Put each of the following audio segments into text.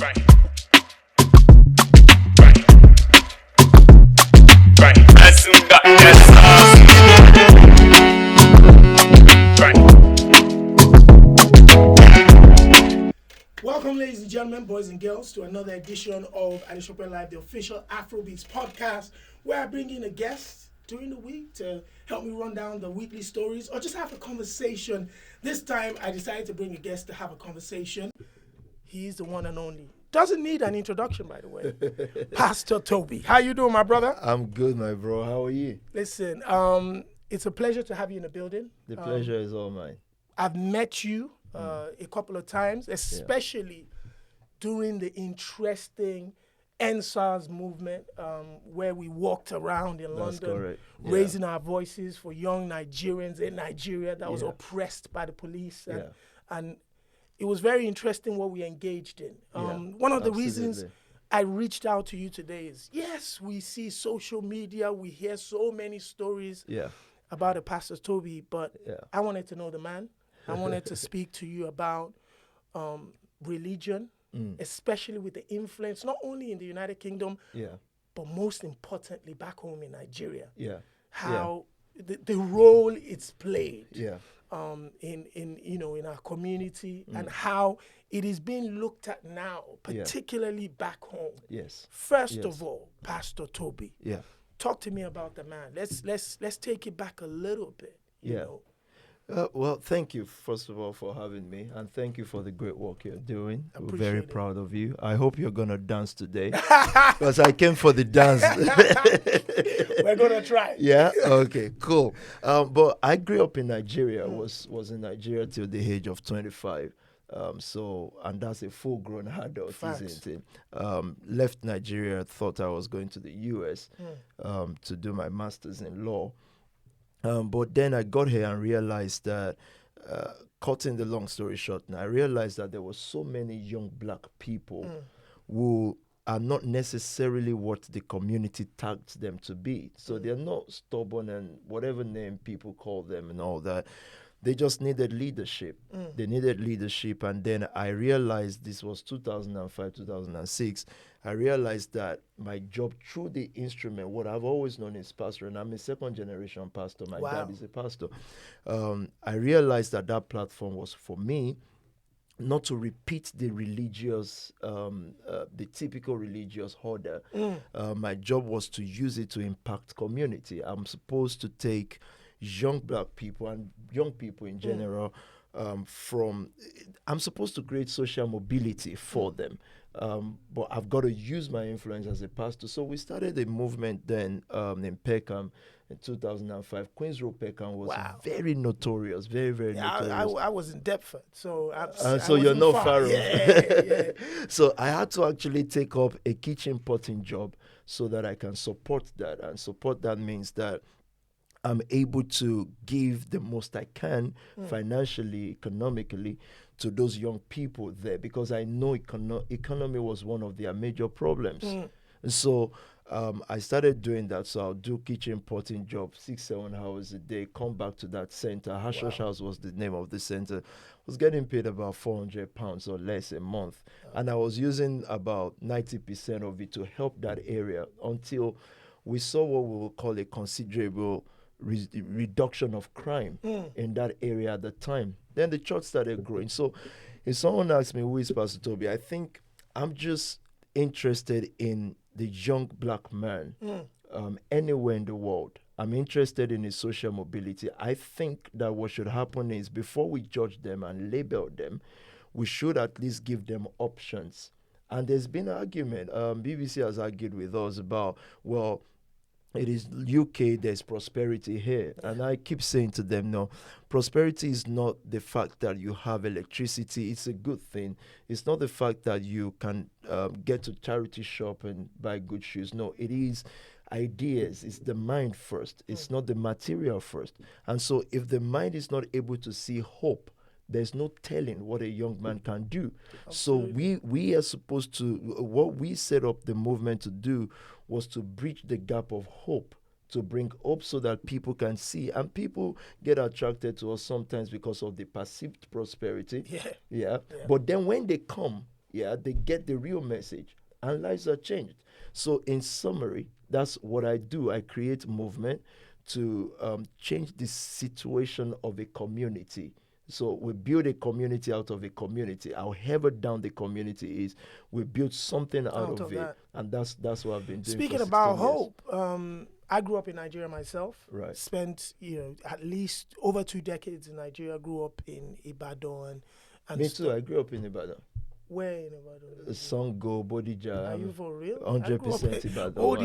Welcome, ladies and gentlemen, boys and girls, to another edition of Audiomack Live, the official Afrobeats Podcast, where I bring in a guest during the week to help me run down the weekly stories or just have a conversation. This time, I decided to bring a guest to have a conversation. He's the one and only. Doesn't need an introduction, by the way. Pastor Tobi. How you doing, my brother? I'm good, my bro. How are you? Listen, it's a pleasure to have you in the building. The pleasure is all mine. I've met you a couple of times, especially during the interesting NSAS movement, where we walked around in London, raising our voices for young Nigerians in Nigeria that was oppressed by the police. And it was very interesting what we engaged in. One of the reasons I reached out to you today is, yes, we see social media, we hear so many stories about the Pastor Tobi, but I wanted to know the man. I wanted to speak to you about religion, especially with the influence, not only in the United Kingdom, but most importantly back home in Nigeria. How the role it's played in our community and how it is being looked at now, particularly back home. First of all, Pastor Tobi, talk to me about the man. Let's take it back a little bit. You know. Well, thank you, first of all, for having me, and thank you for the great work you're doing. We're very proud of you. I hope you're going to dance today, because I came for the dance. We're going to try. Yeah? Okay, cool. But I grew up in Nigeria, was in Nigeria till the age of 25. And that's a full-grown adult, isn't it? Left Nigeria, thought I was going to the U.S. To do my master's in law. But then I got here and realized that, cutting the long story short, I realized that there were so many young black people who are not necessarily what the community tags them to be. So they're not stubborn and whatever name people call them and all that. They just needed leadership. They needed leadership. And then I realized, this was 2005, 2006. I realized that my job through the instrument, what I've always known is pastor, and I'm a second generation pastor. My dad is a pastor. I realized that platform was for me, not to repeat the religious, the typical religious order. My job was to use it to impact community. I'm supposed to take young black people and young people in general I'm supposed to create social mobility for them. But I've got to use my influence as a pastor. So we started a movement then in Peckham in 2005. Queens Road, Peckham was very notorious, very, very notorious. I was in Deptford, so so you're not far off. So I had to actually take up a kitchen potting job so that I can support that. And support that means that I'm able to give the most I can financially, economically, to those young people there, because I know economy was one of their major problems. And so I started doing that. So I'll do kitchen potting job 6-7 hours a day, come back to that center. Hashosh House was the name of the center. I was getting paid about £400 or less a month. And I was using about 90% of it to help that area until we saw what we will call a considerable reduction of crime in that area at the time. Then the church started growing. So if someone asks me, who is Pastor Tobi, I think I'm just interested in the young black man anywhere in the world. I'm interested in his social mobility. I think that what should happen is, before we judge them and label them, we should at least give them options. And there's been an argument. BBC has argued with us about, well, it is UK, there's prosperity here. And I keep saying to them, no, prosperity is not the fact that you have electricity. It's a good thing. It's not the fact that you can get to charity shop and buy good shoes. No, it is ideas. It's the mind first. It's not the material first. And so if the mind is not able to see hope, there's no telling what a young man can do. Absolutely. So we are supposed to, what we set up the movement to do was to bridge the gap of hope, to bring hope so that people can see. And people get attracted to us sometimes because of the perceived prosperity. Yeah. But then when they come, Yeah, they get the real message, and lives are changed. So, in summary, that's what I do. I create movement to change the situation of a community. So we build a community out of a community. However down the community is, we build something out of it, that. and that's what I've been doing. Speaking for about 16 years. hope, I grew up in Nigeria myself. Right. Spent at least over 2 decades in Nigeria. Grew up in Ibadan. And Me too. I grew up in Ibadan. Where in Ibadan? Songo, Bodija. Are you for real? 100% Ibadan. Old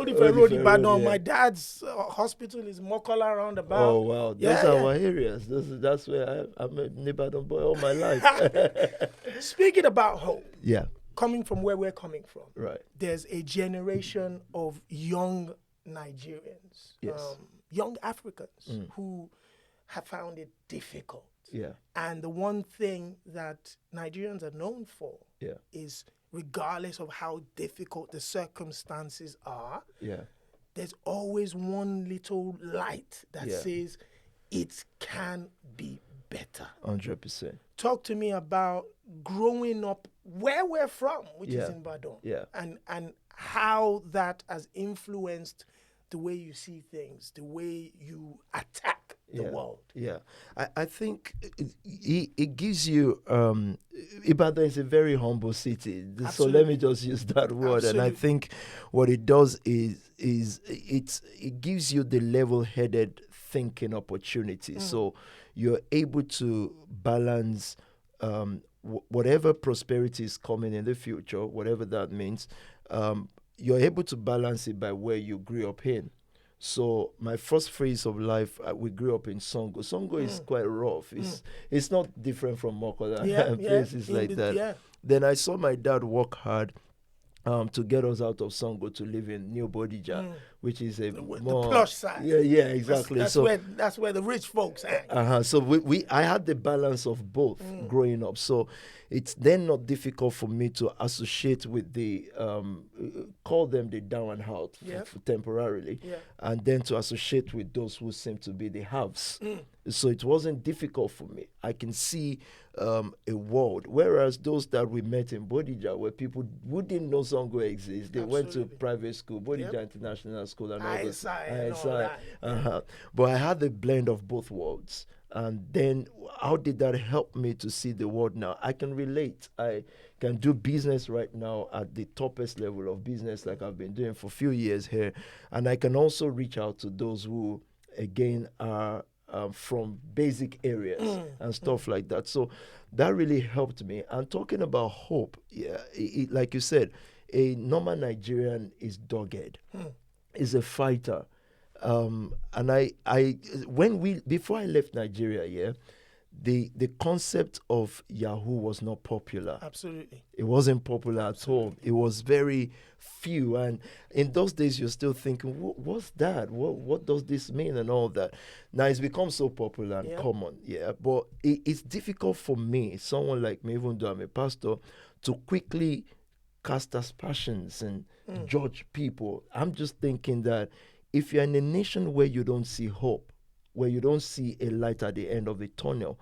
Ife Road, Ibadan. My dad's hospital is Mokola roundabout. Oh wow, those are our areas. That's where I'm an Ibadan boy all my life. Speaking about hope. Yeah. Coming from where we're coming from. Right. There's a generation of young Nigerians, Yes. young Africans who have found it difficult. Yeah. And the one thing that Nigerians are known for is, regardless of how difficult the circumstances are, there's always one little light that says it can be better. 100%. Talk to me about growing up where we're from, which is in Badon, and how that has influenced the way you see things, the way you attack the world. Yeah, I think it gives you, Ibadan is a very humble city. Absolutely. So let me just use that word. Absolutely. And I think what it does is it gives you the level-headed thinking opportunity. So you're able to balance whatever prosperity is coming in the future, whatever that means, you're able to balance it by where you grew up in. So my first phase of life, we grew up in Songo. Songo is quite rough. It's not different from Mokola places like that. Yeah. Then I saw my dad work hard to get us out of Songo to live in New Bodija, which is a more the plush side. Yeah, exactly. That's where the rich folks hang. So I had the balance of both growing up. So it's then not difficult for me to associate with the call them the down and out temporarily, and then to associate with those who seem to be the haves. So it wasn't difficult for me. I can see a world, whereas those that we met in Bodija, where people who didn't know Songo exists, they went to private school, Bodija International School, and all this. But I had the blend of both worlds. And then how did that help me to see the world now? I can relate. I can do business right now at the toppest level of business like I've been doing for a few years here. And I can also reach out to those who, again, are from basic areas and stuff like that. So that really helped me. And talking about hope, like you said, a normal Nigerian is dogged, is a fighter. And before I left Nigeria, the concept of Yahoo was not popular. Absolutely. It wasn't popular at all. It was very few. And in those days, you're still thinking, what's that? What does this mean and all that? Now it's become so popular and common. Yeah. But it's difficult for me, someone like me, even though I'm a pastor, to quickly cast aspersions and judge people. I'm just thinking that if you're in a nation where you don't see hope, where you don't see a light at the end of the tunnel,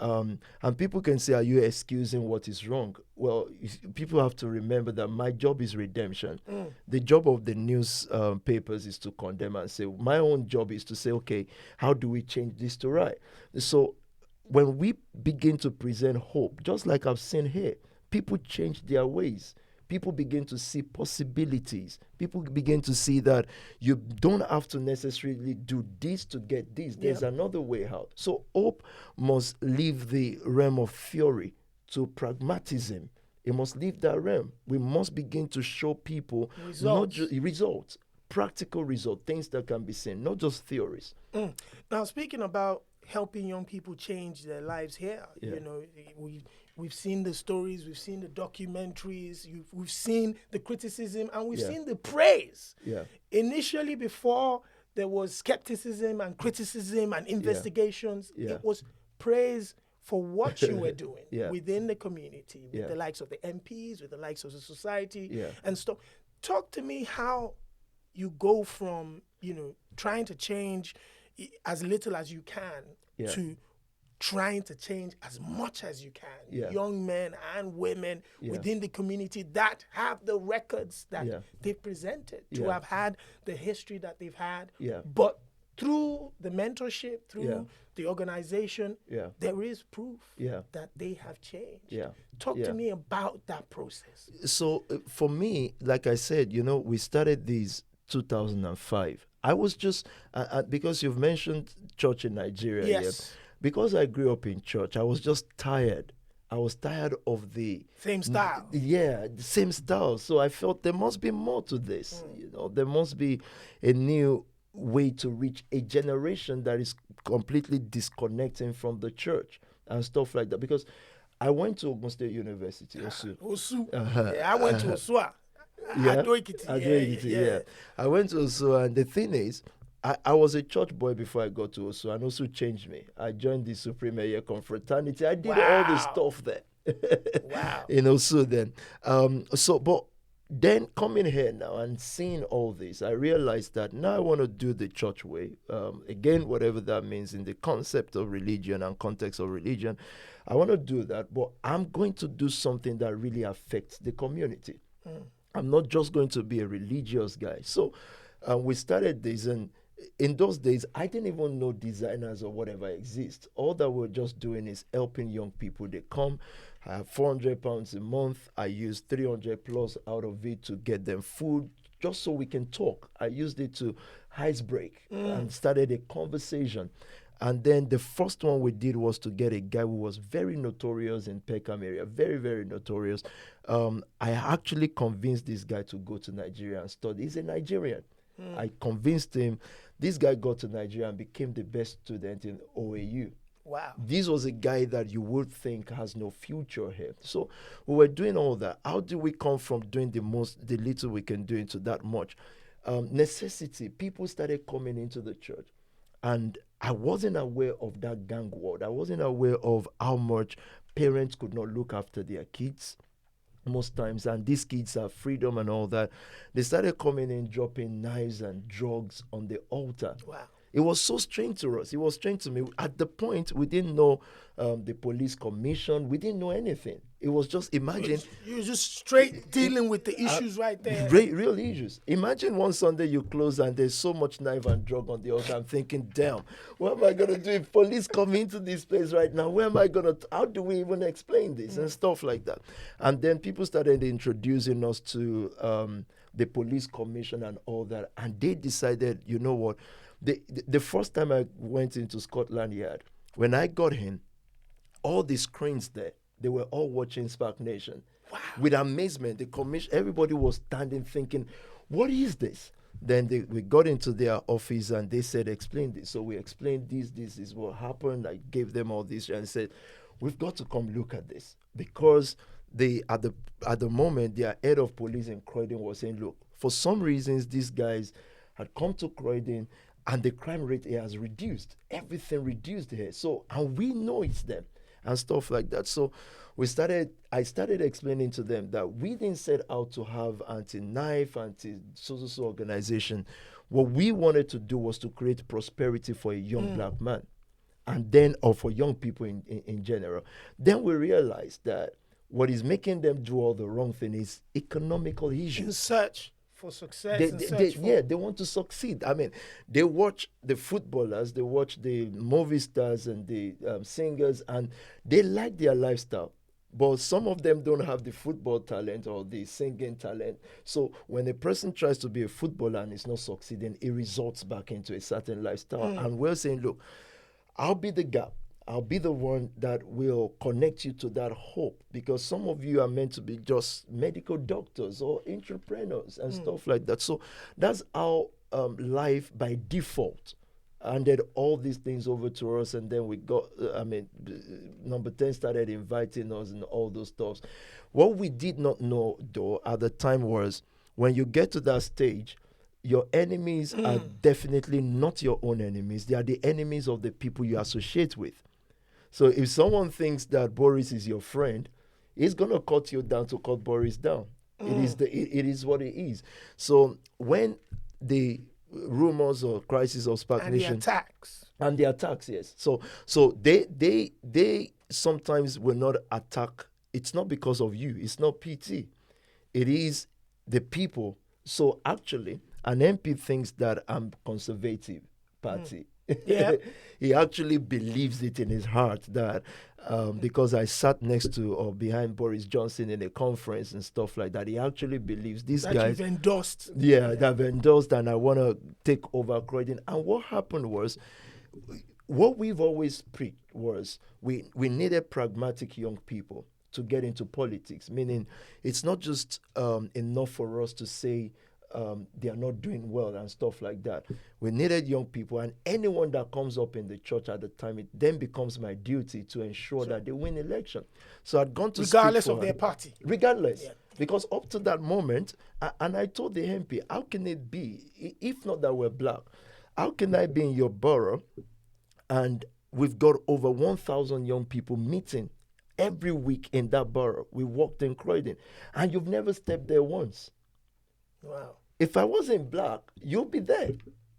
and people can say, are you excusing what is wrong? Well, people have to remember that my job is redemption. The job of the news papers is to condemn and say, my own job is to say, okay, how do we change this to right? So when we begin to present hope, just like I've seen here, people change their ways. People begin to see possibilities. People begin to see that you don't have to necessarily do this to get this. There's another way out. So hope must leave the realm of theory to pragmatism. It must leave that realm. We must begin to show people results, practical results, things that can be seen, not just theories. Now, speaking about helping young people change their lives here, we've seen the stories, we've seen the documentaries, we've seen the criticism, and we've seen the praise. Initially, before there was skepticism and criticism and investigations, it was praise for what you were doing within the community, with the likes of the MPs, with the likes of the society and stuff. Talk to me how you go from, trying to change as little as you can to trying to change as much as you can. Yeah. Young men and women within the community that have the records that they've presented to have had the history that they've had. Yeah. But through the mentorship, through the organization, there is proof that they have changed. Yeah. Talk to me about that process. So for me, like I said, we started these 2005. I was just, because you've mentioned church in Nigeria. Yes. Because I grew up in church, I was just tired. I was tired of the same style. The same style. So I felt there must be more to this. There must be a new way to reach a generation that is completely disconnecting from the church and stuff like that. Because I went to Ogun State University, Osu. I went to Osu. Adoekiti. I went to Osu, and the thing is, I was a church boy before I got to Osu, and Osu changed me. I joined the Supreme Year Confraternity. I did all the stuff there. In Osu then. But then coming here now and seeing all this, I realized that now I want to do the church way. Again, whatever that means in the concept of religion and context of religion, I want to do that, but I'm going to do something that really affects the community. I'm not just going to be a religious guy. So we started this, and in those days, I didn't even know designers or whatever exist. All that we're just doing is helping young people. They come, I have £400 a month. I use 300 plus out of it to get them food, just so we can talk. I used it to icebreak and started a conversation. And then the first one we did was to get a guy who was very notorious in Peckham area, very, very notorious. I actually convinced this guy to go to Nigeria and study. He's a Nigerian. I convinced him. This guy got to Nigeria and became the best student in OAU. Wow. This was a guy that you would think has no future here. So we were doing all that. How do we come from doing the little we can do into that much? Necessity. People started coming into the church. And I wasn't aware of that gang world. I wasn't aware of how much parents could not look after their kids most times. And these kids have freedom and all that. They started coming in, dropping knives and drugs on the altar. Wow. It was so strange to us. It was strange to me. At the point, we didn't know the police commission. We didn't know anything. It was just, imagine. You were just straight dealing with the issues right there. Real issues. Imagine one Sunday you close and there's so much knife and drug on the altar. I'm thinking, damn, what am I going to do if police come into this place right now? Where am I going to, how do we even explain this and stuff like that? And then people started introducing us to the police commission and all that. And they decided, you know what? The first time I went into Scotland Yard, when I got in, all the screens there, they were all watching Spark Nation. Wow. With amazement. The commission, everybody was standing thinking, what is this? Then we got into their office and they said, explain this. So we explained this is what happened. I gave them all this and said, we've got to come look at this. Because at the moment, their head of police in Croydon was saying, look, for some reasons, these guys had come to Croydon and the crime rate here has reduced. Everything reduced here. So, and we know it's them and stuff like that. So I started explaining to them that we didn't set out to have anti-knife, anti-so organization. What we wanted to do was to create prosperity for a young black man, and then, or for young people in general. Then we realized that what is making them do all the wrong thing is economical issues. In search for success. They want to succeed. I mean, they watch the footballers, they watch the movie stars and the singers, and they like their lifestyle. But some of them don't have the football talent or the singing talent. So when a person tries to be a footballer and is not succeeding, it results back into a certain lifestyle. And we're saying, look, I'll be the gap. I'll be the one that will connect you to that hope, because some of you are meant to be just medical doctors or entrepreneurs and stuff like that. So that's how life by default handed all these things over to us. And then we got, number 10 started inviting us and all those stuff. What we did not know, though, at the time was when you get to that stage, your enemies are definitely not your own enemies. They are the enemies of the people you associate with. So if someone thinks that Boris is your friend, he's going to cut you down to cut Boris down. It is what it is. So when the rumors or crisis of Spark Nation, the attacks, And the attacks, yes. So they sometimes will not attack. It's not because of you. It's not PT. It is the people. So actually, an MP thinks that I'm conservative party. Yeah. He actually believes it in his heart that because I sat next to or behind Boris Johnson in a conference and stuff like that, he actually believes these that guys. You've endorsed. Yeah, that I've endorsed and I want to take over Croydon. And what happened was, what we've always preached was we needed pragmatic young people to get into politics, meaning it's not just enough for us to say they are not doing well and stuff like that. We needed young people, and anyone that comes up in the church at the time, it then becomes my duty to ensure that they win election. So I'd gone to regardless of their party. Regardless. Yeah. Because up to that moment, and I told the MP, how can it be, if not that we're black, how can I be in your borough and we've got over 1,000 young people meeting every week in that borough? We walked in Croydon, and you've never stepped there once. Wow. If I wasn't black, you'll be there.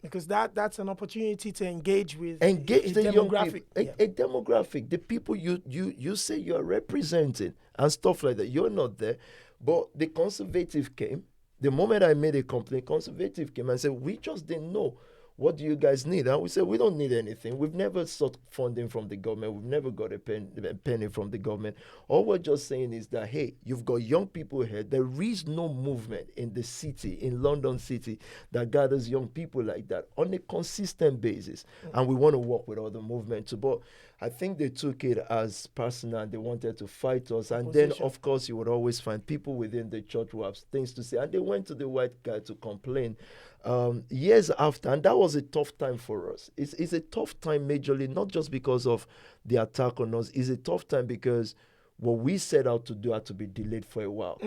Because that's an opportunity to engage with the demographic. Young people, a demographic, the people you say you're representing and stuff like that. You're not there. But the conservative came. The moment I made a complaint, conservative came and said, we just didn't know. What do you guys need? And we said, we don't need anything. We've never sought funding from the government. We've never got a penny from the government. All we're just saying is that, hey, you've got young people here. There is no movement in the city, in London City, that gathers young people like that on a consistent basis. Mm-hmm. And we want to work with other movements too. But I think they took it as personal. They wanted to fight us. And then, of course, you would always find people within the church who have things to say. And they went to the white guy to complain. Years after, and that was a tough time for us. It's a tough time majorly, not just because of the attack on us. It's a tough time because what we set out to do had to be delayed for a while.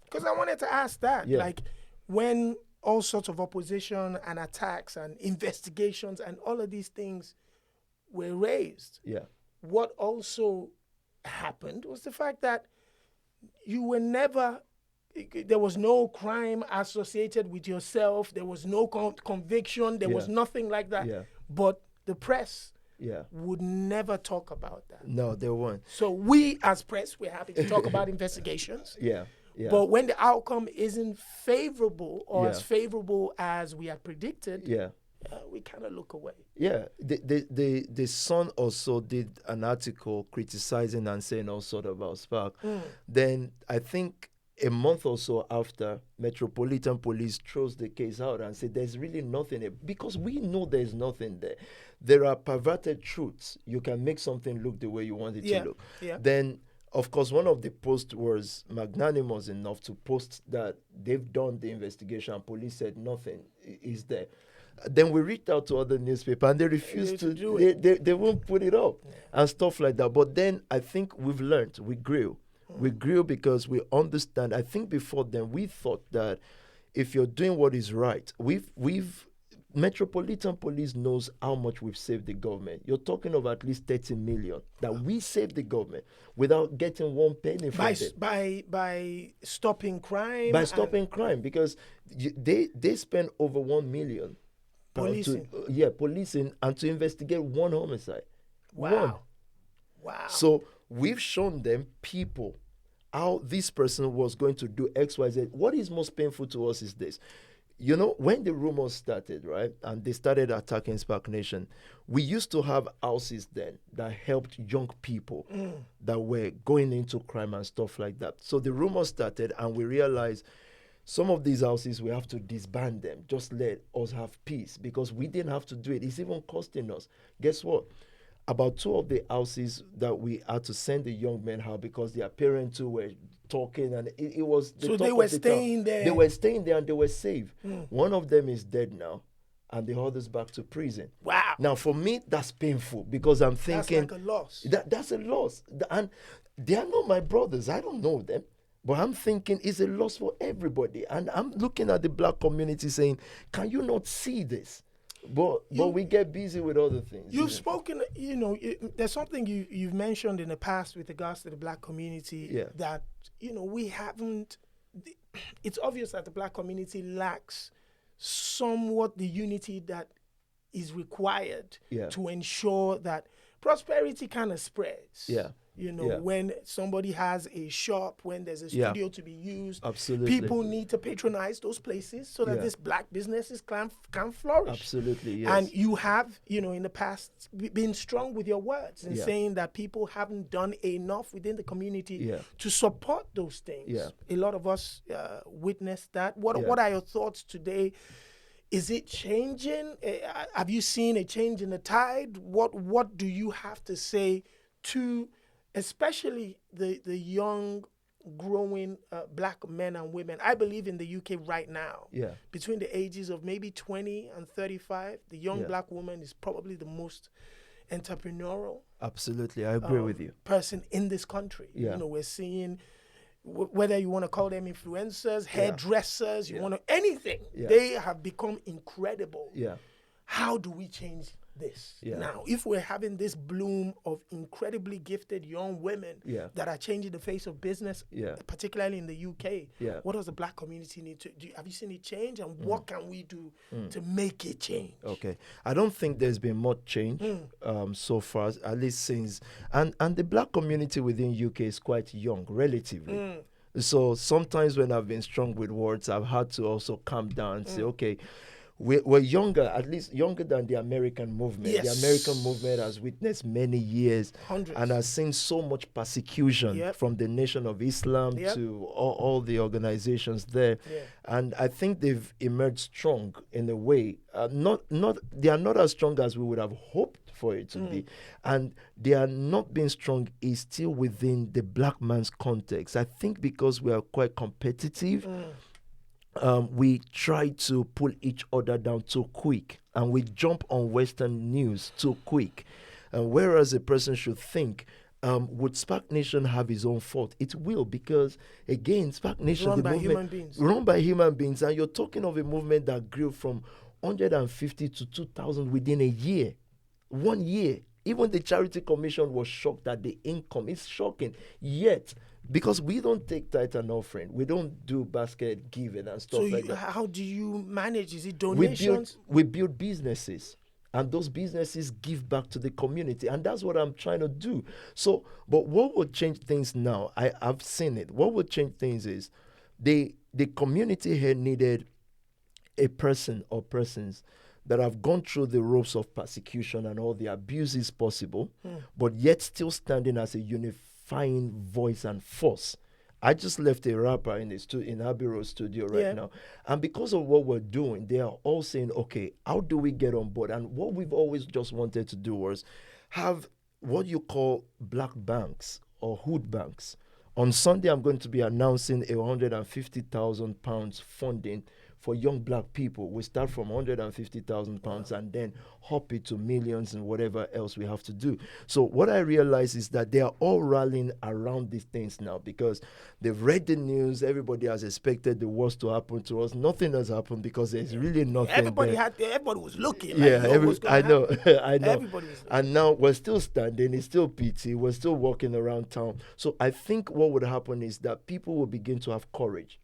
Because I wanted to ask that, Yeah. like when all sorts of opposition and attacks and investigations and all of these things were raised, what also happened was the fact that you were never... There was no crime associated with yourself. There was no conviction. There was nothing like that. Yeah. But the press would never talk about that. No, they weren't. So we as press, we're happy to talk about investigations. Yeah. But when the outcome isn't favorable or as favorable as we had predicted, we kind of look away. Yeah. The Sun also did an article criticizing and saying all sort about Spark. Then I think a month or so after, Metropolitan Police throws the case out and say there's really nothing there. Because we know there's nothing there. There are perverted truths. You can make something look the way you want it to look. Yeah. Then, of course, one of the posts was magnanimous enough to post that they've done the investigation and police said nothing is there. Then we reached out to other newspapers and they refused to do it. They won't put it up and stuff like that. But then I think we've learned, we grew. We grew because we understand. I think before then we thought that if you're doing what is right, we've Metropolitan Police knows how much we've saved the government. You're talking of at least 30 million that we saved the government without getting one penny from it. By stopping crime. By stopping crime, because they spend over 1 million policing. Policing and to investigate one homicide. Wow. So we've shown them people how this person was going to do X, Y, Z. What is most painful to us is this. You know, when the rumors started, right, and they started attacking Spark Nation, we used to have houses then that helped young people that were going into crime and stuff like that. So the rumors started and we realized some of these houses, we have to disband them. Just let us have peace because we didn't have to do it. It's even costing us. Guess what? About 2 of the houses that we had to send the young men out because their parents too were talking and it was the so talk they were of the staying town. there. They were staying there and they were safe. One of them is dead now and the other's back to prison. Wow. Now for me, that's painful because I'm thinking... That's like a loss. That's a loss. And they are not my brothers. I don't know them. But I'm thinking it's a loss for everybody. And I'm looking at the black community saying, can you not see this? But we get busy with other things. You've spoken, there's something you've mentioned in the past with regards to the black community that, we haven't, it's obvious that the black community lacks somewhat the unity that is required Yeah. to ensure that prosperity kind of spreads. Yeah. You know, Yeah. when somebody has a shop, when there's a Yeah. studio to be used, Absolutely. people need to patronize those places so that Yeah. these black businesses can flourish. Absolutely, yes. And you have, you know, in the past been strong with your words and Yeah. saying that people haven't done enough within the community Yeah. to support those things. Yeah. A lot of us witnessed that. What Yeah. What are your thoughts today? Is it changing? Have you seen a change in the tide? What do you have to say to, especially the young, growing black men and women? I believe in the UK right now, Yeah. between the ages of maybe 20 and 35, the young Yeah. black woman is probably the most entrepreneurial Absolutely, I agree with you. person in this country. Yeah. You know, we're seeing whether you want to call them influencers, hairdressers, you Yeah. want to anything, Yeah. they have become incredible. Yeah. How do we change this Yeah. now? If we're having this bloom of incredibly gifted young women Yeah. that are changing the face of business, Yeah. particularly in the UK, Yeah. what does the black community need to do? Have you seen it change, and what can we do to make it change? Okay, I don't think there's been much change so far, at least since, and the black community within UK is quite young, relatively. So sometimes when I've been strong with words, I've had to also calm down and say, okay, we're younger, at least younger than the American movement. Yes. The American movement has witnessed many years Hundreds. and has seen so much persecution Yep. from the Nation of Islam Yep. to all the organizations there. Yeah. And I think they've emerged strong in a way. They are not as strong as we would have hoped for it to be. And they are not being strong is still within the black man's context. I think because we are quite competitive, we try to pull each other down too quick, and we jump on Western news too quick. Whereas a person should think, would Spark Nation have its own fault? It will, because again, Spark Nation, Run the by movement, human beings. run by human beings, and you're talking of a movement that grew from 150 to 2,000 within a year, 1 year. Even the Charity Commission was shocked at the income. It's shocking. Yet, because we don't take tithe and offering, we don't do basket giving and stuff So like that. how do you manage? Is it We donations? build businesses, and those businesses give back to the community, and that's what I'm trying to do. So, but what will change things now? I've seen it. What will change things is the community here needed a person or persons that have gone through the ropes of persecution and all the abuses possible, but yet still standing as a unifying voice and force. I just left a rapper in Abbey Road studio right now. And because of what we're doing, they are all saying, okay, how do we get on board? And what we've always just wanted to do was have what you call black banks or hood banks. On Sunday, I'm going to be announcing a £150,000 funding for young black people. We start from £150,000 and then hop it to millions and whatever else we have to do. So what I realize is that they are all rallying around these things now because they've read the news. Everybody has expected the worst to happen to us. Nothing has happened because there's really nothing Everybody there. everybody was looking. Yeah, I know. Everybody was looking. And now we're still standing. It's still PT. We're still walking around town. So I think what would happen is that people will begin to have courage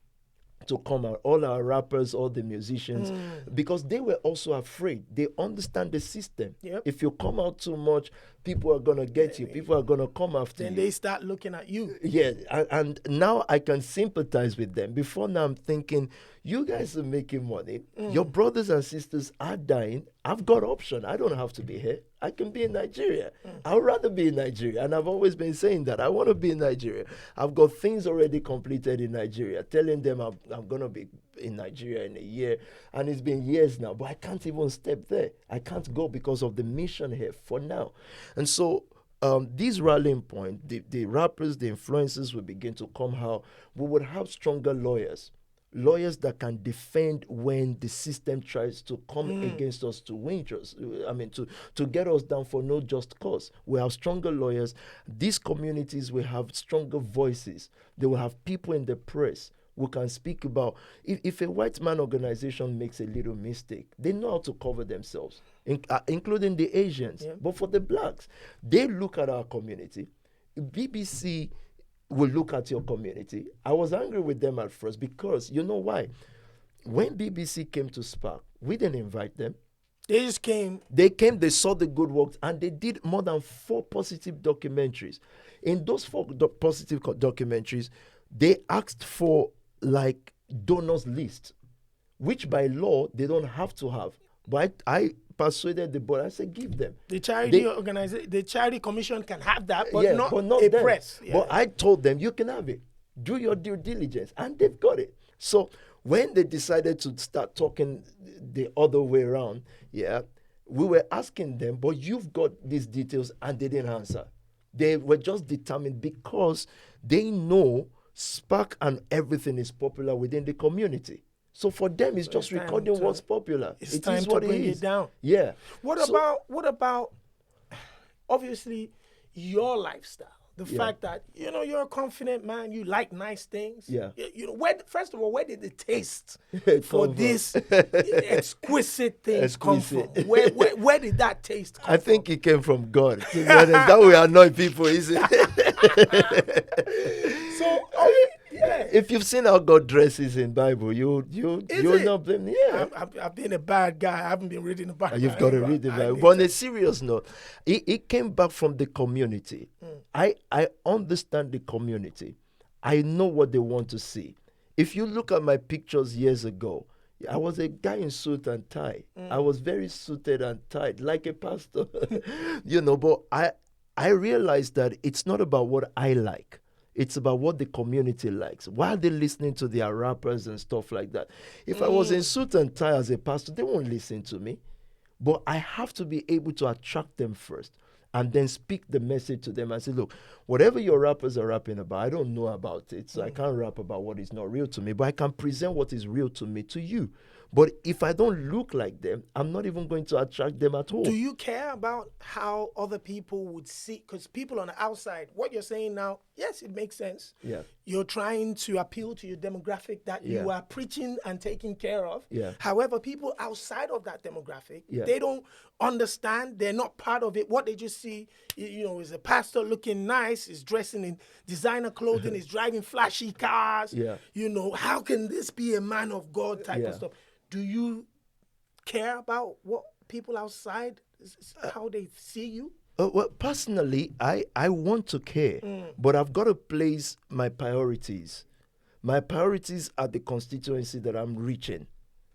to come out, all our rappers, all the musicians, because they were also afraid. They understand the system. Yep. If you come out too much, people are going to get you. People are going to come after Then you. they start looking at you. Yeah, and now I can sympathize with them. Before now, I'm thinking, you guys are making money. Your brothers and sisters are dying. I've got option. I don't have to be here. I can be in Nigeria. I'd rather be in Nigeria. And I've always been saying that. I want to be in Nigeria. I've got things already completed in Nigeria, telling them I'm going to be in Nigeria in a year. And it's been years now, but I can't even step there. I can't go because of the mission here for now. And so these rallying point, the rappers, the influencers will begin to come out. We would have stronger lawyers that can defend when the system tries to come against us to win us. I mean, to get us down for no just cause. We have stronger lawyers. These communities will have stronger voices. They will have people in the press who can speak about, if a white man organization makes a little mistake, they know how to cover themselves, including the Asians. Yeah. But for the blacks, they look at our community. BBC will look at your community. I was angry with them at first because, you know why? When BBC came to Spark, we didn't invite them. They just came. They came, they saw the good works, and they did more than 4 positive documentaries. In those 4 positive documentaries, they asked for like donors list, which by law they don't have to have. But I persuaded the board. I said, give them. The charity commission can have that, but not a them. Press. Yeah. But I told them, you can have it. Do your due diligence, and they've got it. So when they decided to start talking the other way around, we were asking them, but you've got these details, and they didn't answer. They were just determined because they know Spark and everything is popular within the community. So for them, it's just recording what's popular. It's time to bring it down. Yeah. What about obviously your lifestyle? The fact that, you're a confident man, you like nice things. Yeah. First of all, where did the taste for this exquisite things come from? Where did that taste come from? I think it came from God. That will annoy people, isn't it? So, if you've seen how God dresses in Bible, you'll not blame me. Yeah. I've been a bad guy. I haven't been reading the Bible. You've got to read the Bible. But on a serious note, it came back from the community. I understand the community. I know what they want to see. If you look at my pictures years ago, I was a guy in suit and tie. I was very suited and tied, like a pastor. But I realized that it's not about what I like. It's about what the community likes. Why are they listening to their rappers and stuff like that? If I was in suit and tie as a pastor, they won't listen to me. But I have to be able to attract them first and then speak the message to them and say, look, whatever your rappers are rapping about, I don't know about it. So I can't rap about what is not real to me, but I can present what is real to me to you. But if I don't look like them, I'm not even going to attract them at all. Do you care about how other people would see? Because people on the outside, what you're saying now, yes, it makes sense. Yeah. You're trying to appeal to your demographic that you are preaching and taking care of. Yeah. However, people outside of that demographic, Yeah. they don't understand. They're not part of it. What they just see, is a pastor looking nice, is dressing in designer clothing, is driving flashy cars. Yeah. How can this be a man of God type of stuff? Do you care about what people outside, how they see you? Well, personally, I want to care, but I've got to place my priorities. My priorities are the constituency that I'm reaching.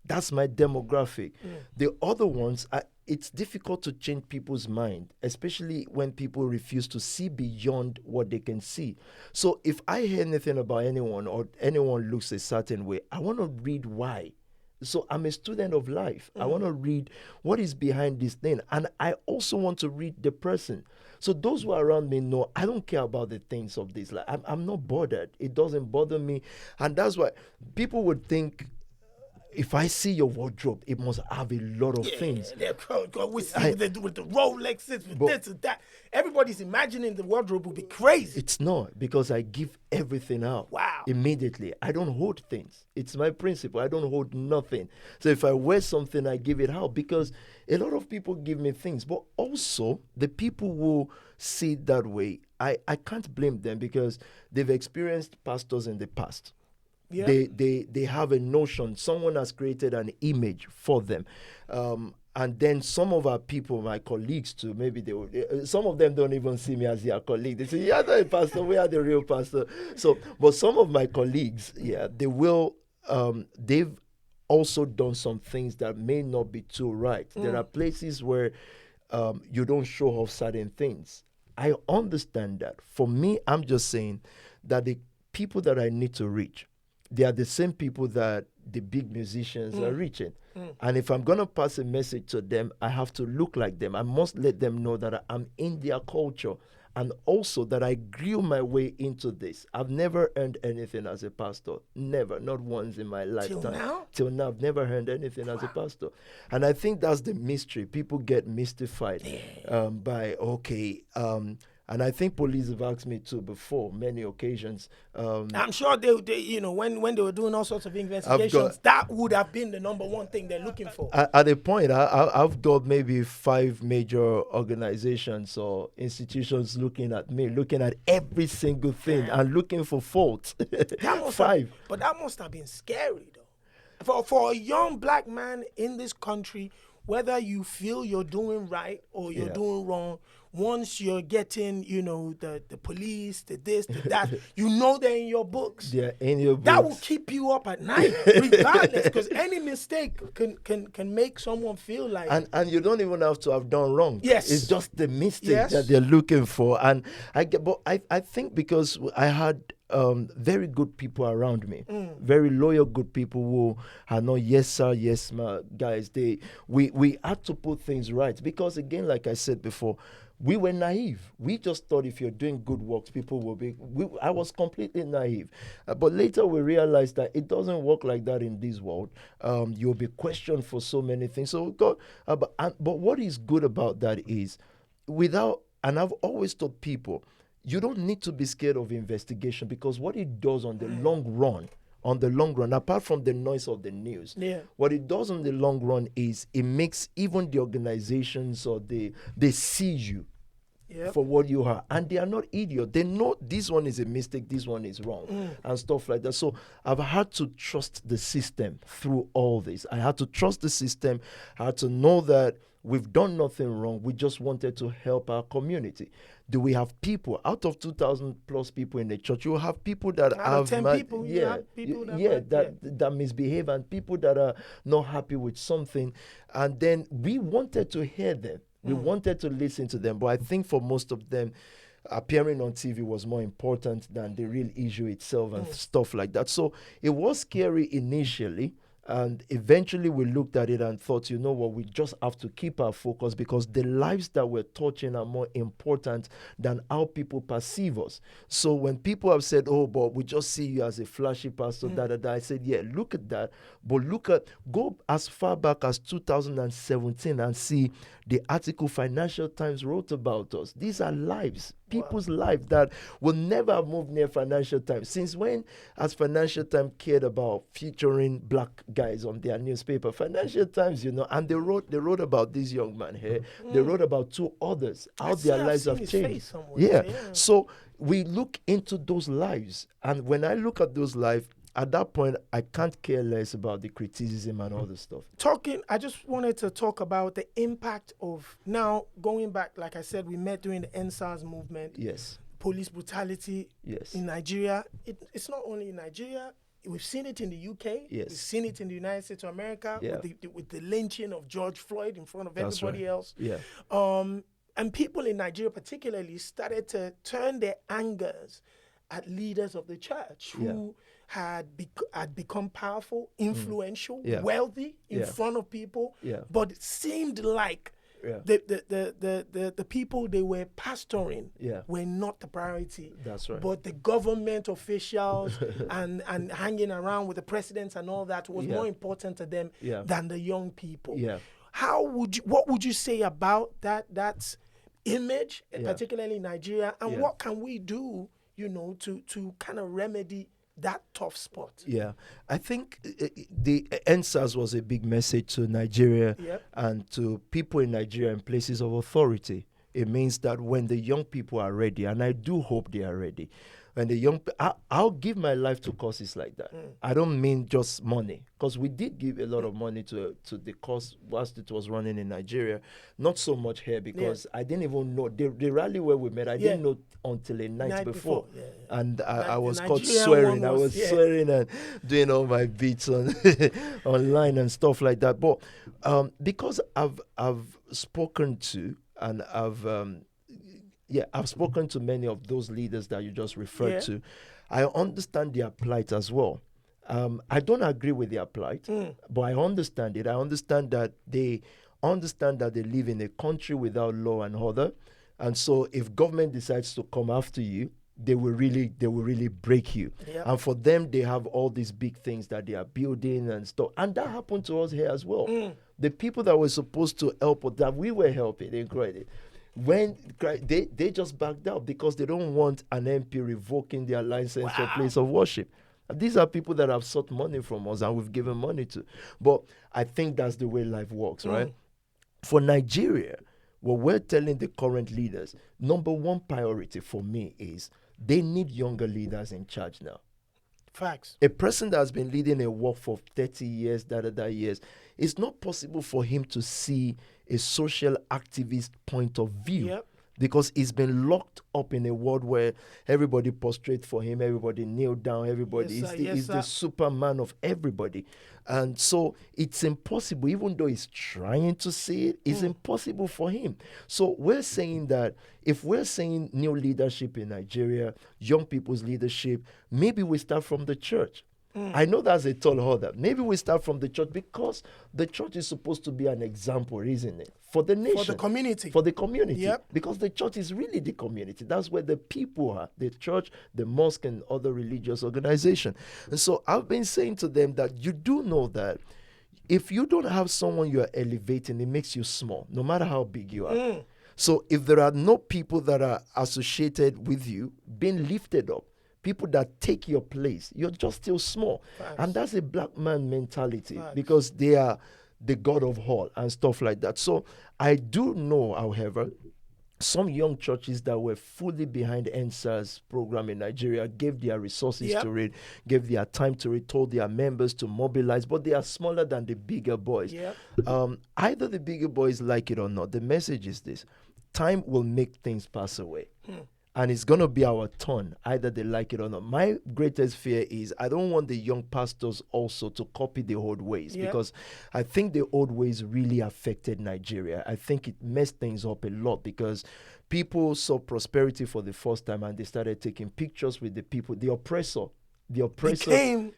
That's my demographic. The other ones, it's difficult to change people's mind, especially when people refuse to see beyond what they can see. So if I hear anything about anyone or anyone looks a certain way, I want to read why. So I'm a student of life. I want to read what is behind this thing. And I also want to read the person. So those who are around me know I don't care about the things of this life. I'm not bothered. It doesn't bother me. And that's why people would think, if I see your wardrobe, it must have a lot of things. We see with the Rolexes, with this and that. Everybody's imagining the wardrobe will be crazy. It's not, because I give everything out. Wow. Immediately. I don't hold things. It's my principle. I don't hold nothing. So if I wear something, I give it out, because a lot of people give me things. But also, the people who see it that way, I can't blame them, because they've experienced pastors in the past. Yeah. They have a notion. Someone has created an image for them. And then some of our people, my colleagues too, maybe some of them don't even see me as their colleague. They say, "Yeah, not a pastor. We are the real pastor." So, but some of my colleagues, they will. They've also done some things that may not be too right. There are places where you don't show off certain things. I understand that. For me, I'm just saying that the people that I need to reach, they are the same people that the big musicians are reaching. And if I'm going to pass a message to them, I have to look like them. I must let them know that I'm in their culture, and also that I grew my way into this. I've never earned anything as a pastor. Never. Not once in my lifetime. Till now, I've never earned anything as a pastor. And I think that's the mystery. People get mystified by, and I think police have asked me too before, many occasions. I'm sure they when they were doing all sorts of investigations, that would have been the number one thing they're looking for. At a point, I've got maybe 5 major organizations or institutions looking at me, looking at every single thing and looking for faults. 5. But that must have been scary, though. For a young black man in this country, whether you feel you're doing right or you're doing wrong, once you're getting, the police, the this, the that, they're in your books. They're in your books. That will keep you up at night, regardless, because any mistake can make someone feel like... And you don't even have to have done wrong. Yes. It's just the mistake that they're looking for. And I think because I had very good people around me, very loyal, good people who are not yes sir, yes ma guys. We had to put things right, because again, like I said before, we were naive. We just thought if you're doing good works, people will be... I was completely naive. But later we realized that it doesn't work like that in this world. You'll be questioned for so many things. So God, but what is good about that is, and I've always told people, you don't need to be scared of investigation, because what it does on the long run, apart from the noise of the news, what it does on the long run is it makes even the organizations, or they see you for what you are, and they are not idiots. They know this one is a mistake, this one is wrong, and stuff like that. So I've had to trust the system through all this. I had to trust the system. I had to know that we've done nothing wrong. We just wanted to help our community. Do we have people out of 2,000 plus people in the church? You have people that have 10 people, that misbehave, and people that are not happy with something, and then we wanted to hear them. We wanted to listen to them, but I think for most of them, appearing on TV was more important than the real issue itself and stuff like that. So it was scary initially. And eventually we looked at it and thought, you know what, we just have to keep our focus, because the lives that we're touching are more important than how people perceive us. So when people have said, oh, but we just see you as a flashy pastor, I said, yeah, look at that. But go as far back as 2017 and see the article Financial Times wrote about us. These are lives, people's lives that will never have moved near Financial Times. Since when has Financial Times cared about featuring black guys on their newspaper? Financial Times, and they wrote about this young man here. They wrote about two others, how their lives have changed. Yeah. So we look into those lives, and when I look at those lives, at that point, I can't care less about the criticism and all the stuff. I just wanted to talk about the impact of, now going back, like I said, we met during the NSAS movement. Yes. Police brutality in Nigeria. It's not only in Nigeria. We've seen it in the UK. Yes. We've seen it in the United States of America with the lynching of George Floyd in front of everybody else. Yeah. And people in Nigeria particularly started to turn their angers at leaders of the church who had become powerful, influential, wealthy in front of people. Yeah. But it seemed like the people they were pastoring were not the priority. That's right. But the government officials and hanging around with the presidents and all that was more important to them than the young people. Yeah. What would you say about that image, particularly in Nigeria, and what can we do, to kind of remedy that tough spot? Yeah, I think the NSAS was a big message to Nigeria and to people in Nigeria in places of authority. It means that when the young people are ready, and I do hope they are ready, when I'll give my life to causes like that. I don't mean just money, because we did give a lot of money to the cause whilst it was running in Nigeria. Not so much here, because I didn't even know. The rally where we met, I didn't know until a night before. And I was caught swearing. I was swearing and doing all my beats on online and stuff like that. But because I've spoken to, and I've spoken to many of those leaders that you just referred to. I understand their plight as well. I don't agree with their plight, but I understand it. I understand that they live in a country without law and order. And so if government decides to come after you, they will really break you. And for them, they have all these big things that they are building and stuff. And that happened to us here as well. The people that were supposed to help, or that we were helping, in credit, when they just backed out, because they don't want an MP revoking their license for place of worship. These are people that have sought money from us and we've given money to. But I think that's the way life works, right? For Nigeria, what we're telling the current leaders, number one priority for me is they need younger leaders in charge now. Facts. A person that has been leading a work for 30 years, years, it's not possible for him to see a social activist point of view. Yep. Because he's been locked up in a world where everybody prostrate for him, everybody kneel down, everybody is the Superman of everybody. And so it's impossible, even though he's trying to see it, it's impossible for him. So we're saying that if we're saying new leadership in Nigeria, young people's leadership, maybe we start from the church. I know that's a tall order. Maybe we start from the church because the church is supposed to be an example, isn't it? For the nation. For the community. For the community. Yep. Because the church is really the community. That's where the people are. The church, the mosque, and other religious organizations. And so I've been saying to them that you do know that if you don't have someone you are elevating, it makes you small, no matter how big you are. So if there are no people that are associated with you being lifted up, people that take your place, you're just still small. Facts. And that's a black man mentality because they are the God of all and stuff like that. So I do know, however, some young churches that were fully behind NSAS program in Nigeria gave their resources to it, gave their time to it, told their members to mobilize, but they are smaller than the bigger boys. Either the bigger boys like it or not, the message is this: time will make things pass away. And it's going to be our turn, either they like it or not. My greatest fear is I don't want the young pastors also to copy the old ways because I think the old ways really affected Nigeria. I think it messed things up a lot because people saw prosperity for the first time and they started taking pictures with the people, the oppressor became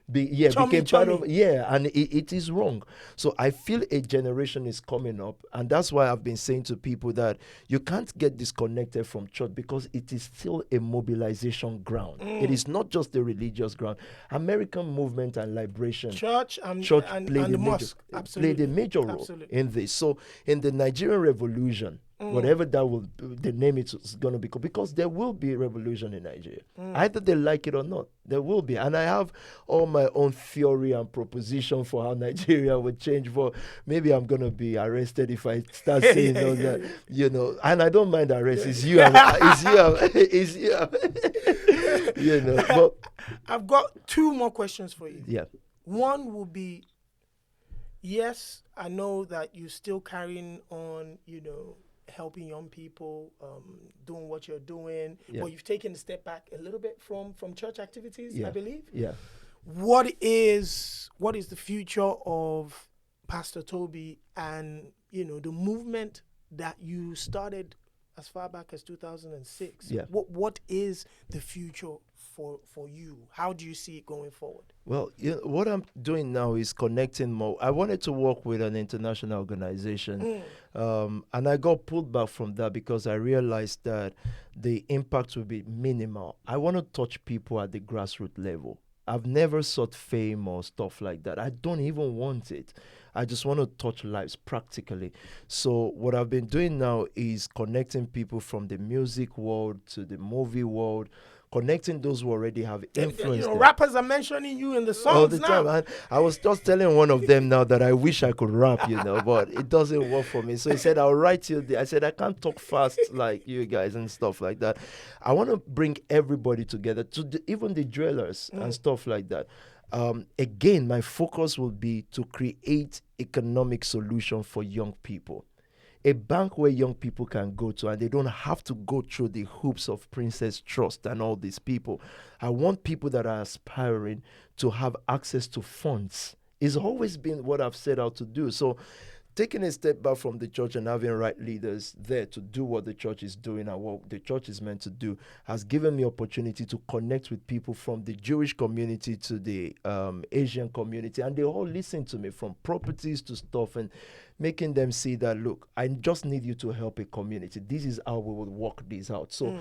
part of and it is wrong. So I feel a generation is coming up, and that's why I've been saying to people that you can't get disconnected from church because it is still a mobilization ground. It is not just a religious ground. American movement and liberation, church played a major role in this. So in the Nigerian Revolution, whatever that will the name it is going to be called, because there will be a revolution in Nigeria. Either they like it or not, there will be. And I have all my own theory and proposition for how Nigeria would change. For maybe I'm going to be arrested if I start saying all that, and I don't mind arrest. It's you. It's you. But I've got two more questions for you. Yeah. One will be, yes, I know that you're still carrying on, helping young people, doing what you're doing, but you've taken a step back a little bit from church activities, I believe. Yeah. What is the future of Pastor Tobi and, the movement that you started as far back as 2006? Yeah. What is the future for you? How do you see it going forward? Well, what I'm doing now is connecting more. I wanted to work with an international organization, and I got pulled back from that because I realized that the impact would be minimal. I want to touch people at the grassroots level. I've never sought fame or stuff like that. I don't even want it. I just want to touch lives practically. So what I've been doing now is connecting people from the music world to the movie world, connecting those who already have influence. Rappers are mentioning you in the songs all the now. time. And I was just telling one of them now that I wish I could rap, but it doesn't work for me. So he said, I'll write you. I said, I can't talk fast like you guys and stuff like that. I want to bring everybody together, even the dwellers and stuff like that. Again, my focus will be to create economic solution for young people. A bank where young people can go to and they don't have to go through the hoops of Princess Trust and all these people. I want people that are aspiring to have access to funds. It's always been what I've set out to do. So taking a step back from the church and having right leaders there to do what the church is doing and what the church is meant to do has given me opportunity to connect with people from the Jewish community to the Asian community, and they all listen to me, from properties to stuff, and making them see that, look, I just need you to help a community. This is how we will work this out. So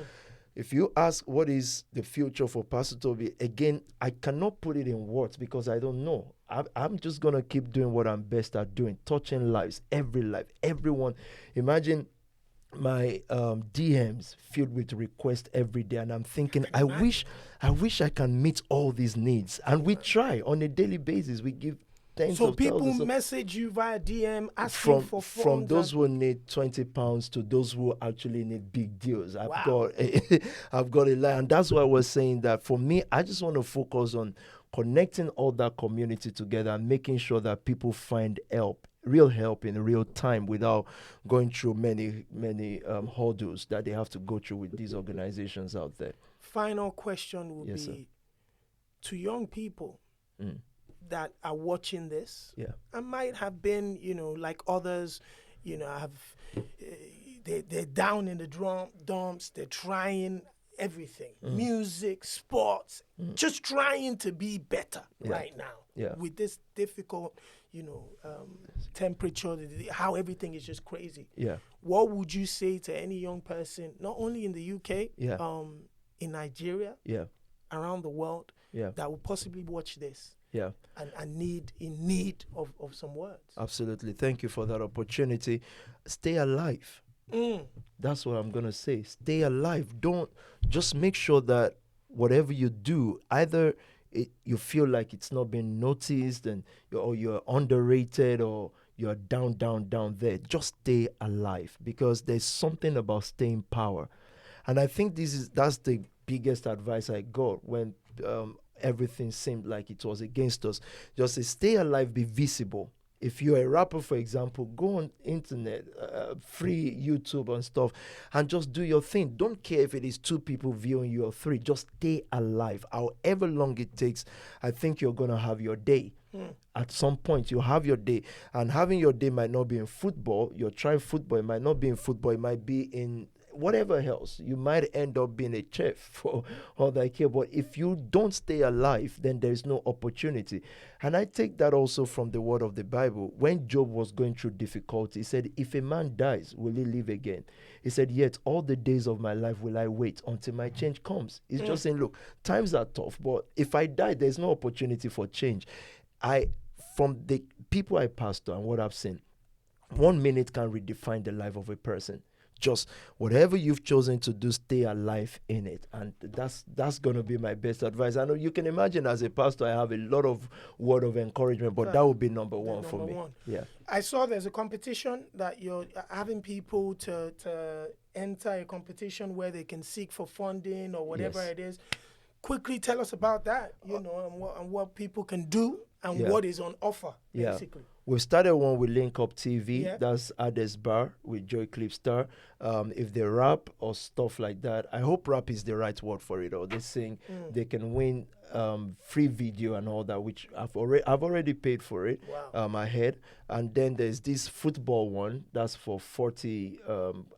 if you ask what is the future for Pastor Tobi, again, I cannot put it in words because I don't know. I'm just going to keep doing what I'm best at doing, touching lives, every life, everyone. Imagine my DMs filled with requests every day, and I'm thinking, I wish I can meet all these needs. And we try on a daily basis. We give so people message you via DM asking for funds. From those who need £20 to those who actually need big deals. I've got a line, and that's why I was saying that for me, I just want to focus on connecting all that community together and making sure that people find real help in real time without going through many hurdles that they have to go through with these organizations out there. Final question would Yes, be to young people that are watching this. Yeah. I might have been, like others, they're down in the dumps. They're trying everything, music, sports, just trying to be better right now with this difficult, temperature, how everything is just crazy. Yeah. What would you say to any young person, not only in the UK, in Nigeria, around the world, that will possibly watch this? Yeah. And in need of some words. Absolutely. Thank you for that opportunity. Stay alive. That's what I'm going to say. Stay alive. Don't just make sure that whatever you do, either you feel like it's not being noticed and you're underrated or you're down there. Just stay alive, because there's something about staying power. And I think that's the biggest advice I got when everything seemed like it was against us. Just say, stay alive, be visible. If you're a rapper, for example, go on internet, free YouTube and stuff, and just do your thing. Don't care if it is 2 people viewing you or 3. Just stay alive. However long it takes, I think you're going to have your day. At some point, you have your day. And having your day might not be in football. You're trying football. It might not be in football. It might be in whatever else. You might end up being a chef for all that I care. But if you don't stay alive, then there is no opportunity. And I take that also from the word of the Bible. When Job was going through difficulty, he said, if a man dies, will he live again? He said, yet all the days of my life will I wait until my change comes. He's just saying, look, times are tough, but if I die, there's no opportunity for change. From the people I pastor and what I've seen, 1 minute can redefine the life of a person. Just whatever you've chosen to do, stay alive in it. And that's going to be my best advice. I know you can imagine as a pastor, I have a lot of word of encouragement, but that would be number one for me. Yeah. I saw there's a competition that you're having people to enter a competition where they can seek for funding or whatever it is. Quickly tell us about that, and what people can do and what is on offer, basically. We've started one with Link Up TV. That's Ades Bar with Joy Clipstar. If they rap or stuff like that, I hope rap is the right word for it. Or they sing, they can win free video and all that, which I've already paid for it ahead. And then there's this football one that's for 40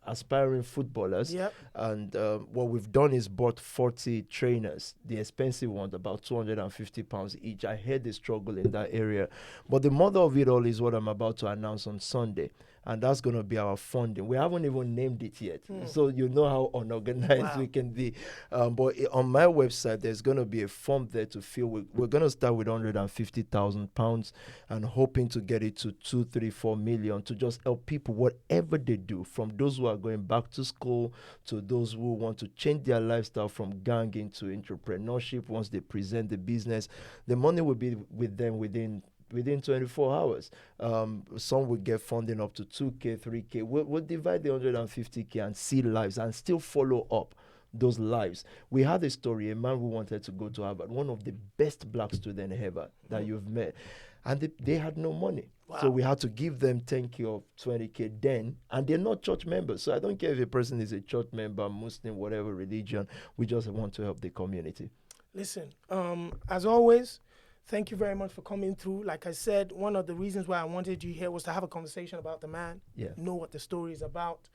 aspiring footballers. And what we've done is bought 40 trainers, the expensive ones, about £250 each. I heard the struggle in that area. But the mother of it all is what I'm about to announce on Sunday. And that's going to be our funding. We haven't even named it yet. So you know how unorganized we can be. But on my website, there's going to be a form there to fill. We're going to start with £150,000 and hoping to get it to 2, 3, 4 million to just help people, whatever they do, from those who are going back to school to those who want to change their lifestyle from gang into entrepreneurship. Once they present the business, the money will be with them within 24 hours. Some will get funding up to 2K, 3K. We'll divide the 150K and see lives and still follow up those lives. We had a story, a man who wanted to go to Harvard, one of the best black students ever that you've met. And they had no money. So we had to give them 10K or 20K then, and they're not church members. So I don't care if a person is a church member, Muslim, whatever religion. We just want to help the community. Listen, as always, thank you very much for coming through. Like I said, one of the reasons why I wanted you here was to have a conversation about the man, know what the story is about,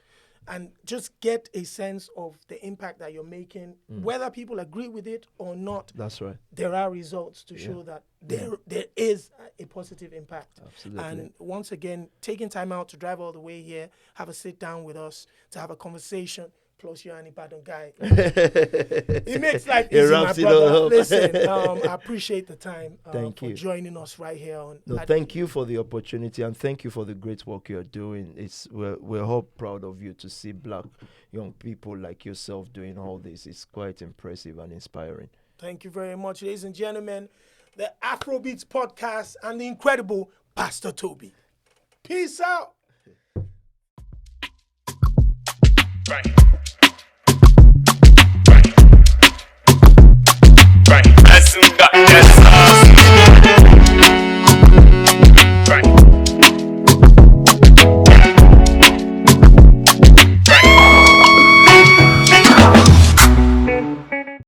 and just get a sense of the impact that you're making, whether people agree with it or not. That's right. There are results to show that there is a positive impact. Absolutely. And once again, taking time out to drive all the way here, have a sit down with us, to have a conversation. Plus, you're an Ibadan guy. It makes life easy, my brother. Listen, I appreciate the time for joining us right here. Thank you for the opportunity, and thank you for the great work you're doing. We're all proud of you to see black young people like yourself doing all this. It's quite impressive and inspiring. Thank you very much, ladies and gentlemen. The Afrobeats Podcast and the incredible Pastor Tobi. Peace out. Right.